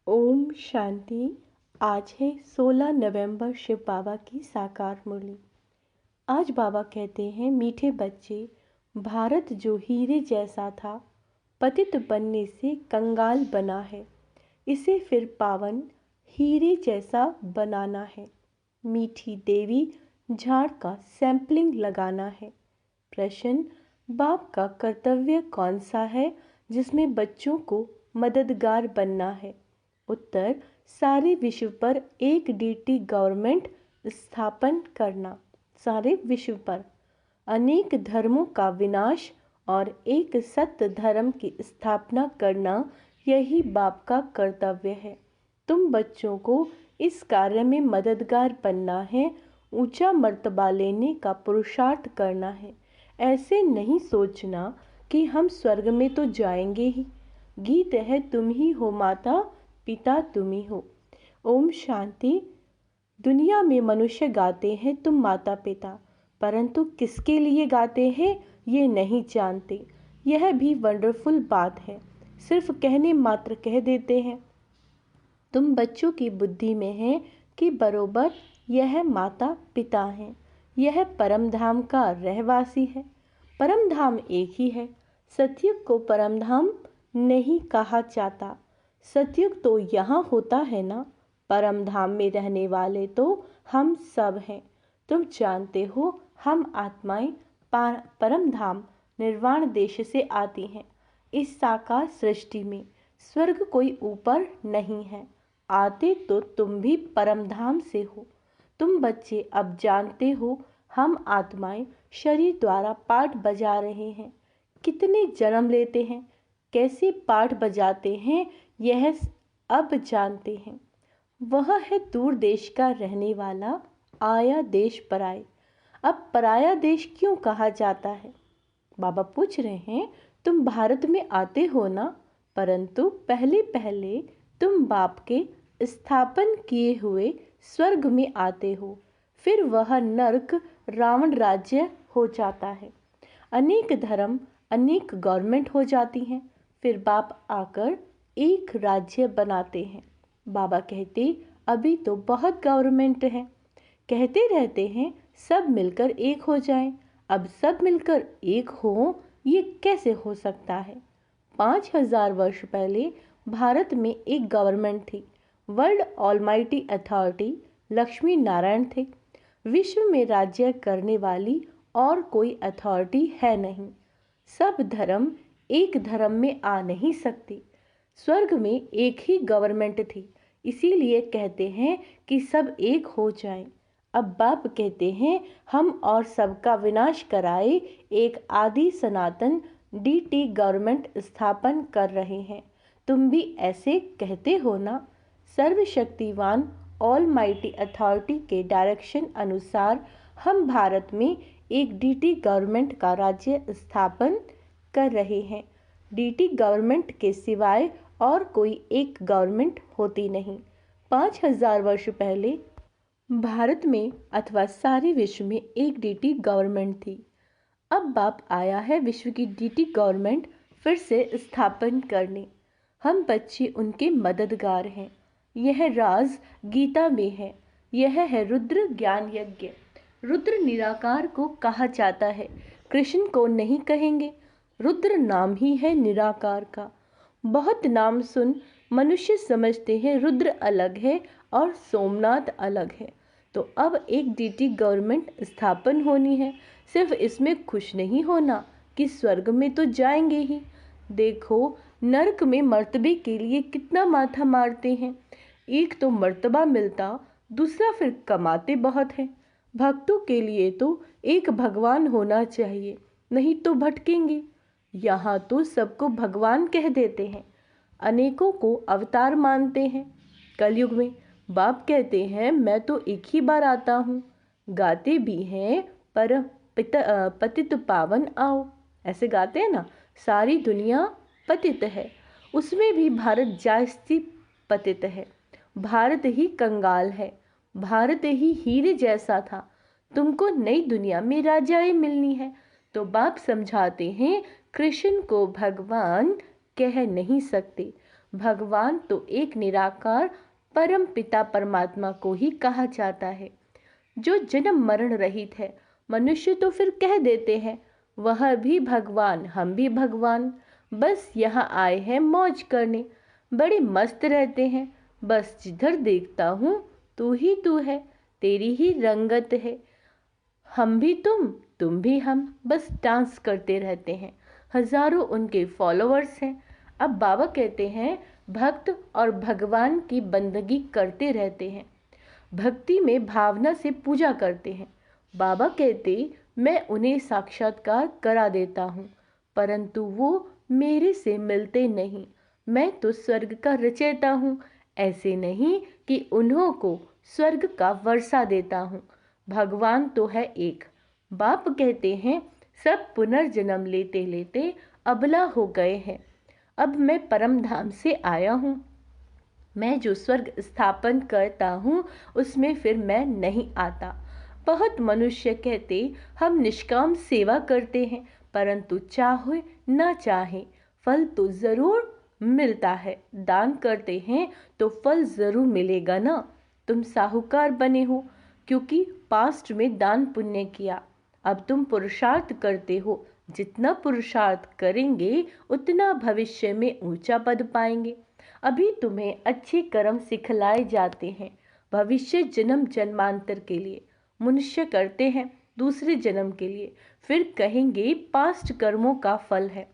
ओम शांति। आज है 16 नवंबर, शिव बाबा की साकार मुरली। आज बाबा कहते हैं, मीठे बच्चे, भारत जो हीरे जैसा था, पतित बनने से कंगाल बना है। इसे फिर पावन हीरे जैसा बनाना है। मीठी देवी झाड़ का सैंपलिंग लगाना है। प्रश्न, बाप का कर्तव्य कौन सा है जिसमें बच्चों को मददगार बनना है? उत्तर, सारे विश्व पर एक डीटी गवर्नमेंट स्थापन करना। सारे विश्व पर अनेक धर्मों का विनाश और एक सत्य धर्म की स्थापना करना, यही बाप का कर्तव्य है। तुम बच्चों को इस कार्य में मददगार बनना है, ऊंचा मर्तबा लेने का पुरुषार्थ करना है। ऐसे नहीं सोचना कि हम स्वर्ग में तो जाएंगे ही। गीत है, तुम ही हो माता पिता तुम ही हो। ओम शांति। दुनिया में मनुष्य गाते हैं तुम माता पिता, परंतु किसके लिए गाते हैं ये नहीं जानते। यह भी वंडरफुल बात है। सिर्फ कहने मात्र कह देते हैं। तुम बच्चों की बुद्धि में है कि बरोबर यह माता पिता हैं। यह परम धाम का रहवासी है। परम धाम एक ही है। सतयुग को परम धाम नहीं कहा जाता। सतयुग तो यहाँ होता है ना। परम धाम में रहने वाले तो हम सब हैं। तुम जानते हो, हम आत्माएं परम धाम निर्वाण देश से आती हैं। इस साकार सृष्टि में स्वर्ग कोई ऊपर नहीं है। आते तो तुम भी परम धाम से हो। तुम बच्चे अब जानते हो, हम आत्माएं शरीर द्वारा पाठ बजा रहे हैं। कितने जन्म लेते हैं, कैसे पाठ बजाते हैं, यह अब जानते हैं। वह है दूर देश का रहने वाला, आया देश पराए। अब पराया देश क्यों कहा जाता है? बाबा पूछ रहे हैं, तुम भारत में आते हो ना, परंतु पहले पहले तुम बाप के स्थापन किए हुए स्वर्ग में आते हो। फिर वह नरक रावण राज्य हो जाता है। अनेक धर्म, अनेक गवर्नमेंट हो जाती हैं। फिर बाप आकर एक राज्य बनाते हैं। बाबा कहते, अभी तो बहुत गवर्नमेंट है। कहते रहते हैं सब मिलकर एक हो जाएं। अब सब मिलकर एक हो, ये कैसे हो सकता है? 5000 वर्ष पहले भारत में एक गवर्नमेंट थी। World almighty authority Lakshmi Narayan थे। विश्व में राज्य करने वाली और कोई अथॉरिटी है नहीं। सब धर्म एक धर्म में आ नहीं सकते। स्वर्ग में एक ही गवर्नमेंट थी, इसीलिए कहते हैं कि सब एक हो जाएं। अब बाप कहते हैं, हम और सबका विनाश कराए एक आदि सनातन डीटी गवर्नमेंट स्थापन कर रहे हैं। तुम भी ऐसे कहते हो ना? सर्वशक्तिवान ऑल माइटी अथॉरिटी के डायरेक्शन अनुसार हम भारत में एक डीटी गवर्नमेंट का राज्य स्थापन कर रहे हैं। डीटी गवर्नमेंट के सिवाय और कोई एक गवर्नमेंट होती नहीं। 5000 वर्ष पहले भारत में अथवा सारे विश्व में एक डीटी गवर्नमेंट थी। अब बाप आया है विश्व की डीटी गवर्नमेंट फिर से स्थापन करने। हम बच्चे उनके मददगार हैं। यह राज गीता में है। यह है रुद्र ज्ञान यज्ञ। रुद्र निराकार को कहा जाता है, कृष्ण को नहीं कहेंगे। रुद्र नाम ही है निराकार का। बहुत नाम सुन मनुष्य समझते हैं रुद्र अलग है और सोमनाथ अलग है। तो अब एक डीटी गवर्नमेंट स्थापन होनी है। सिर्फ इसमें खुश नहीं होना कि स्वर्ग में तो जाएंगे ही। देखो, नरक में मर्तबे के लिए कितना माथा मारते हैं। एक तो मर्तबा मिलता, दूसरा फिर कमाते बहुत हैं। भक्तों के लिए तो एक भगवान होना चाहिए, नहीं तो भटकेंगे। यहाँ तो सबको भगवान कह देते हैं, अनेकों को अवतार मानते हैं। कलयुग में बाप कहते हैं, मैं तो एक ही बार आता हूँ। गाते भी हैं, पर पतित पावन आओ, ऐसे गाते हैं ना। सारी दुनिया पतित है, उसमें भी भारत जास्ती पतित है। भारत ही कंगाल है। भारत ही हीरे जैसा था। तुमको नई दुनिया में राजाएं मिलनी है। तो बाप समझाते हैं, कृष्ण को भगवान कह नहीं सकते। भगवान तो एक निराकार परम पिता परमात्मा को ही कहा जाता है, जो जन्म मरण रहित है। मनुष्य तो फिर कह देते हैं वह भी भगवान, हम भी भगवान, बस यहाँ आए हैं मौज करने, बड़े मस्त रहते हैं, बस जिधर देखता हूँ तू ही तू है, तेरी ही रंगत है, हम भी तुम भी हम, बस डांस करते रहते हैं। हजारों उनके फॉलोअर्स हैं। अब बाबा कहते हैं भक्त और भगवान की बंदगी करते रहते हैं, भक्ति में भावना से पूजा करते हैं। बाबा कहते मैं उन्हें साक्षात्कार करा देता हूँ, परंतु वो मेरे से मिलते नहीं। मैं तो स्वर्ग का रचयिता हूँ, ऐसे नहीं कि उन्हों को स्वर्ग का वर्षा देता हूँ। भगवान तो है एक। बाप कहते हैं सब पुनर्जन्म लेते लेते अबला हो गए हैं, अब मैं परम धाम से आया हूँ। मैं जो स्वर्ग स्थापन करता हूँ उसमें फिर मैं नहीं आता। बहुत मनुष्य कहते हम निष्काम सेवा करते हैं, परंतु चाहे ना चाहे फल तो जरूर मिलता है। दान करते हैं तो फल जरूर मिलेगा ना। तुम साहूकार बने हो क्योंकि पास्ट में दान पुण्य किया, अब तुम पुरुषार्थ करते हो। जितना पुरुषार्थ करेंगे उतना भविष्य में ऊंचा पद पाएंगे। अभी तुम्हें अच्छे कर्म सिखलाए जाते हैं, भविष्य जन्म जन्मांतर के लिए। मनुष्य करते हैं दूसरे जन्म के लिए, फिर कहेंगे पास्ट कर्मों का फल है।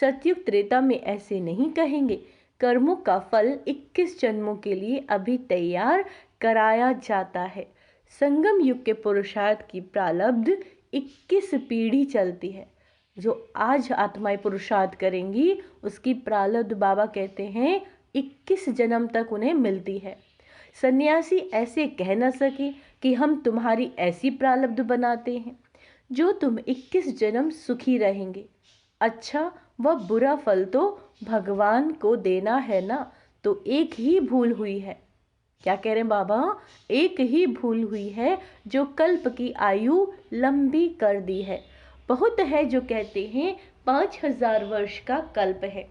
सतयुग त्रेता में ऐसे नहीं कहेंगे, कर्मों का फल 21 जन्मों के लिए अभी तैयार कराया जाता है। संगम युग के पुरुषार्थ की प्रारब्ध 21 पीढ़ी चलती है। जो आज आत्माएं पुरुषार्थ करेंगी उसकी प्रारब्ध बाबा कहते हैं 21 जन्म तक उन्हें मिलती है। सन्यासी ऐसे कह न सके कि हम तुम्हारी ऐसी प्रारब्ध बनाते हैं जो तुम 21 जन्म सुखी रहेंगे। अच्छा वह बुरा फल तो भगवान को देना है ना, तो एक ही भूल हुई है। क्या कह रहे हैं बाबा? एक ही भूल हुई है जो कल्प की आयु लंबी कर दी है। बहुत है जो कहते हैं 5000 वर्ष का कल्प है।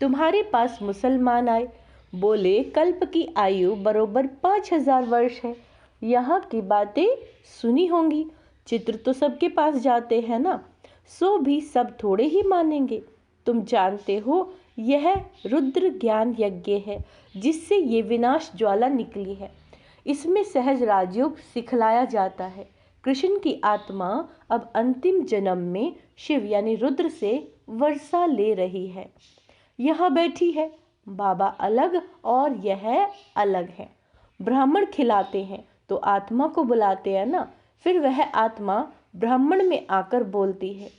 तुम्हारे पास मुसलमान आए, बोले कल्प की आयु बरोबर 5000 वर्ष है। यहाँ की बातें सुनी होंगी। चित्र तो सबके पास जाते हैं ना, सो भी सब थोड़े ही मानेंगे। तुम जानते हो यह रुद्र ज्ञान यज्ञ है जिससे ये विनाश ज्वाला निकली है। इसमें सहज राजयोग सिखलाया जाता है। कृष्ण की आत्मा अब अंतिम जन्म में शिव यानी रुद्र से वर्षा ले रही है। यहाँ बैठी है, बाबा अलग और यह अलग है। ब्राह्मण खिलाते हैं तो आत्मा को बुलाते हैं ना, फिर वह आत्मा ब्राह्मण में आकर बोलती है।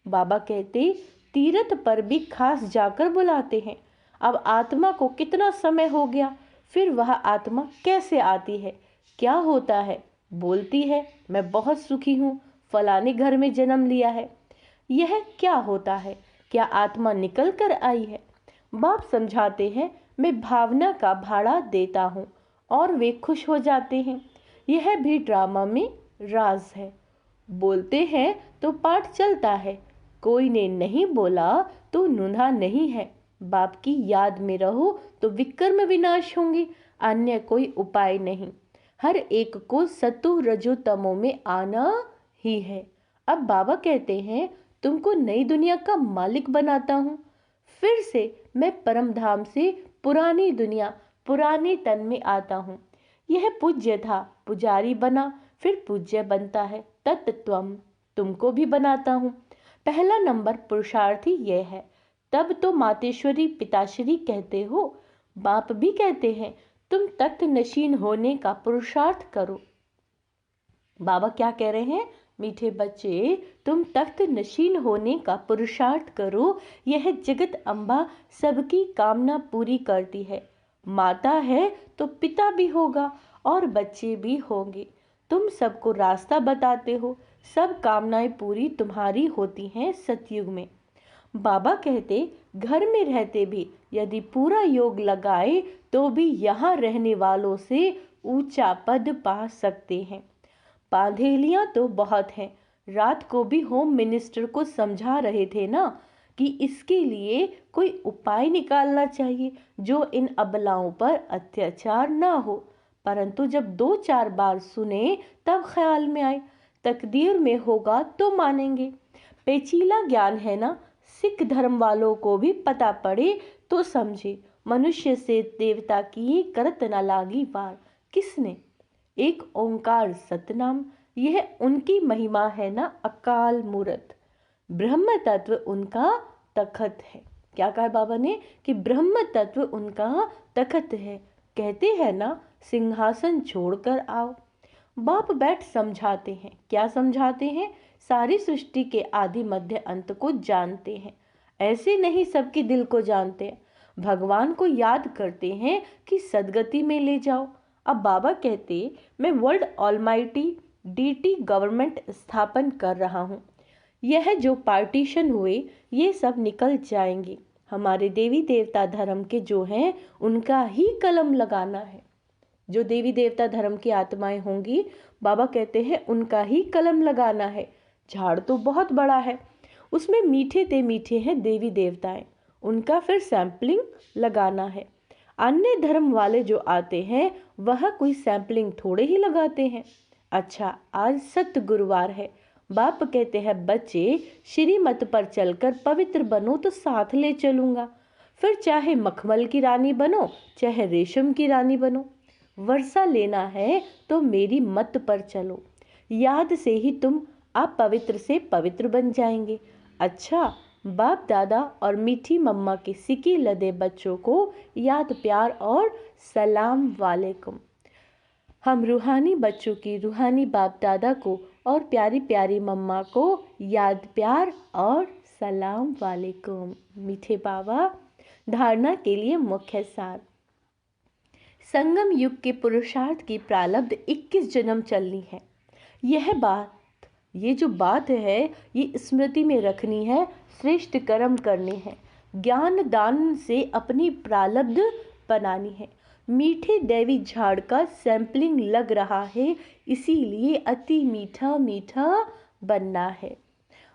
बाबा कहते तीर्थ पर भी खास जाकर बुलाते हैं। अब आत्मा को कितना समय हो गया, फिर वह आत्मा कैसे आती है, क्या होता है? बोलती है मैं बहुत सुखी हूँ, फलाने घर में जन्म लिया है। यह क्या होता है? क्या आत्मा निकल कर आई है? बाप समझाते हैं मैं भावना का भाड़ा देता हूँ और वे खुश हो जाते हैं। यह भी ड्रामा में राज है। बोलते हैं तो पाठ चलता है, कोई ने नहीं बोला तो नुना नहीं है। बाप की याद में रहो तो विकर्म विनाश होंगे, अन्य कोई उपाय नहीं। हर एक को सतु रजो तमो में आना ही है। अब बाबा कहते हैं तुमको नई दुनिया का मालिक बनाता हूँ। फिर से मैं परम धाम से पुरानी दुनिया पुराने तन में आता हूँ। यह पूज्य था, पुजारी बना, फिर पूज्य बनता है। तत्त्वम तुमको भी बनाता हूँ। पहला नंबर पुरुषार्थी यह है। तब तो मातेश्वरी पिताश्री कहते हो, बाप भी कहते हैं तुम तख्त नशीन होने का पुरुषार्थ करो। बाबा क्या कह रहे हैं? मीठे बच्चे तुम तख्त नशीन होने का पुरुषार्थ करो। यह जगत अम्बा सबकी कामना पूरी करती है। माता है तो पिता भी होगा और बच्चे भी होंगे। तुम सबको रास्ता बताते हो, सब कामनाएं पूरी तुम्हारी होती हैं सतयुग में। बाबा कहते घर में रहते भी यदि पूरा योग लगाए तो भी यहाँ रहने वालों से ऊंचा पद पा सकते हैं। पाधेलियाँ तो बहुत हैं। रात को भी होम मिनिस्टर को समझा रहे थे ना, कि इसके लिए कोई उपाय निकालना चाहिए जो इन अबलाओं पर अत्याचार ना हो, परंतु जब 2-4 बार सुने तब ख्याल में आए तकदीर में होगा तो मानेंगे। पेचीला ज्ञान है ना, सिख धर्म वालों को भी पता पड़े तो समझे। मनुष्य से देवता की करत न लागी वार। किसने? एक ओंकार सतनाम, यह उनकी महिमा है ना अकाल मूरत। ब्रह्म तत्व उनका तखत है। क्या कहा बाबा ने? कि ब्रह्म तत्व उनका तखत है। कहते हैं ना सिंहासन छोड़कर आओ। बाप बैठ समझाते हैं। क्या समझाते हैं? सारी सृष्टि के आदि मध्य अंत को जानते हैं। ऐसे नहीं सबके दिल को जानते हैं। भगवान को याद करते हैं कि सदगति में ले जाओ। अब बाबा कहते मैं वर्ल्ड ऑलमाइटी डीटी गवर्नमेंट स्थापन कर रहा हूँ। यह जो पार्टीशन हुए ये सब निकल जाएंगे। हमारे देवी देवता धर्म के जो हैं उनका ही कलम लगाना है। जो देवी देवता धर्म की आत्माएं होंगी, बाबा कहते हैं उनका ही कलम लगाना है। झाड़ तो बहुत बड़ा है, उसमें मीठे ते मीठे हैं देवी देवताएं, उनका फिर सैंपलिंग लगाना है। अन्य धर्म वाले जो आते हैं वह कोई सैंपलिंग थोड़े ही लगाते हैं। अच्छा, आज सत्य गुरुवार है। बाप कहते हैं बच्चे श्रीमत पर चलकर पवित्र बनो तो साथ ले चलूंगा। फिर चाहे मखमल की रानी बनो चाहे रेशम की रानी बनो, वर्षा लेना है तो मेरी मत पर चलो। याद से ही तुम आप पवित्र से पवित्र बन जाएंगे। अच्छा, बाप दादा और मीठी मम्मा के सिकी लदे बच्चों को याद प्यार और सलाम वालेकुम। हम रूहानी बच्चों की रूहानी बाप दादा को और प्यारी प्यारी मम्मा को याद प्यार और सलाम वालेकुम। मीठे बाबा, धारणा के लिए मुख्य सार। संगम युग के पुरुषार्थ की प्रारब्ध 21 जन्म चलनी है। ये जो बात है ये स्मृति में रखनी है। श्रेष्ठ कर्म करने हैं, ज्ञान दान से अपनी प्रारब्ध बनानी है। मीठे दैवी झाड़ का सैंपलिंग लग रहा है, इसीलिए अति मीठा मीठा बनना है।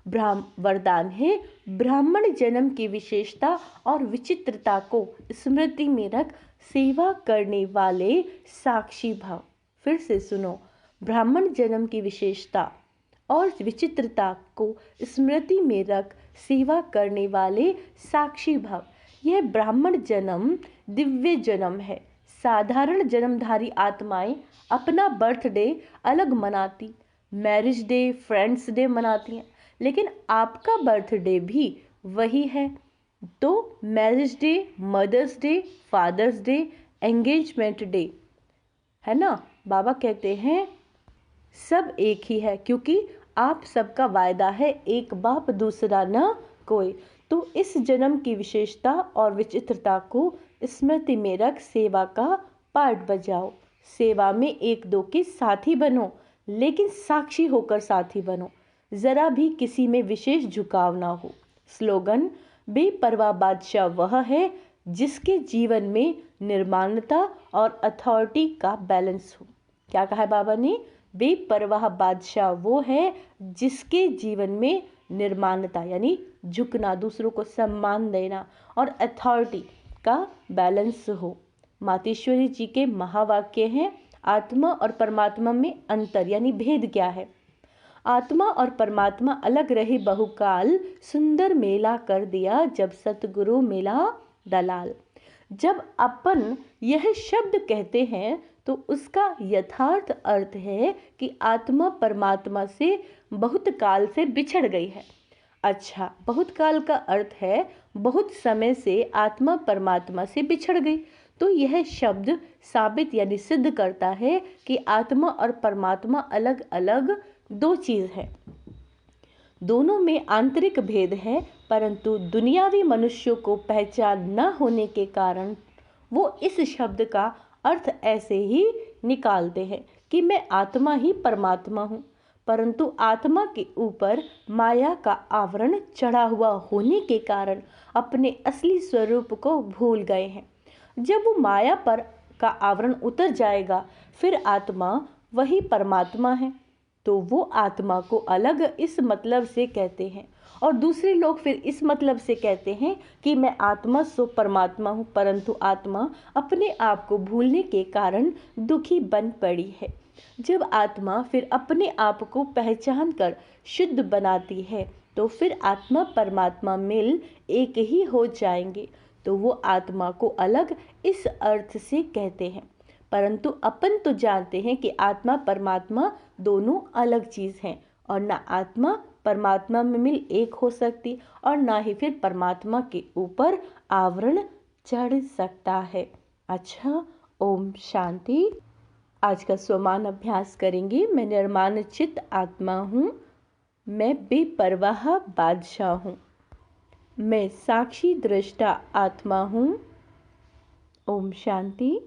वरदान है ब्राह्मण जन्म की विशेषता और विचित्रता को स्मृति में रख सेवा करने वाले साक्षी भाव। फिर से सुनो, ब्राह्मण जन्म की विशेषता और विचित्रता को स्मृति में रख सेवा करने वाले साक्षी भाव। यह ब्राह्मण जन्म दिव्य जन्म है। साधारण जन्मधारी आत्माएं अपना बर्थडे अलग मनाती, मैरिज डे, फ्रेंड्स डे मनाती हैं, लेकिन आपका बर्थडे भी वही है। तो marriage day, mother's day, father's day, engagement day है ना। बाबा कहते हैं सब एक ही है, क्योंकि आप सबका वायदा है एक बाप दूसरा न कोई। तो इस जन्म की विशेषता और विचित्रता को स्मृति में रख सेवा का पार्ट बजाओ। सेवा में एक दो के साथी बनो, लेकिन साक्षी होकर साथी बनो। जरा भी किसी में विशेष झुकाव ना हो। स्लोगन, बेपरवाह बादशाह वह है जिसके जीवन में निर्माणता और अथॉरिटी का बैलेंस हो। क्या कहा है बाबा ने? बेपरवाह बादशाह वो है जिसके जीवन में निर्माणता यानी झुकना, दूसरों को सम्मान देना और अथॉरिटी का बैलेंस हो। मातेश्वरी जी के महावाक्य हैं, आत्मा और परमात्मा में अंतर यानी भेद क्या है। आत्मा और परमात्मा अलग रहे बहुकाल, सुंदर मेला कर दिया जब सतगुरु मिला दलाल। जब अपन यह शब्द कहते हैं तो उसका यथार्थ अर्थ है कि आत्मा परमात्मा से बहुत काल से बिछड़ गई है। अच्छा, बहुत काल का अर्थ है बहुत समय से आत्मा परमात्मा से बिछड़ गई। तो यह शब्द साबित यानी सिद्ध करता है कि आत्मा और परमात्मा अलग अलग दो चीज है। दोनों में आंतरिक भेद है, परंतु दुनियावी मनुष्यों को पहचान न होने के कारण वो इस शब्द का अर्थ ऐसे ही निकालते हैं कि मैं आत्मा ही परमात्मा हूँ, परंतु आत्मा के ऊपर माया का आवरण चढ़ा हुआ होने के कारण अपने असली स्वरूप को भूल गए हैं। जब वो माया पर का आवरण उतर जाएगा फिर आत्मा वही परमात्मा है। तो वो आत्मा को अलग इस मतलब से कहते हैं। और दूसरे लोग फिर इस मतलब से कहते हैं कि मैं आत्मा सो परमात्मा हूँ, परंतु आत्मा अपने आप को भूलने के कारण दुखी बन पड़ी है। जब आत्मा फिर अपने आप को पहचान कर शुद्ध बनाती है तो फिर आत्मा परमात्मा मिल एक ही हो जाएंगे। तो वो आत्मा को अलग इस अर्थ से कहते हैं। परंतु अपन तो जानते हैं कि आत्मा परमात्मा दोनों अलग चीज़ हैं, और ना आत्मा परमात्मा में मिल एक हो सकती और ना ही फिर परमात्मा के ऊपर आवरण चढ़ सकता है। अच्छा, ओम शांति। आज का स्वमान अभ्यास करेंगे। मैं निर्माण चित्त आत्मा हूँ, मैं बेपरवाह बादशाह हूँ, मैं साक्षी दृष्टा आत्मा हूँ। ओम शांति।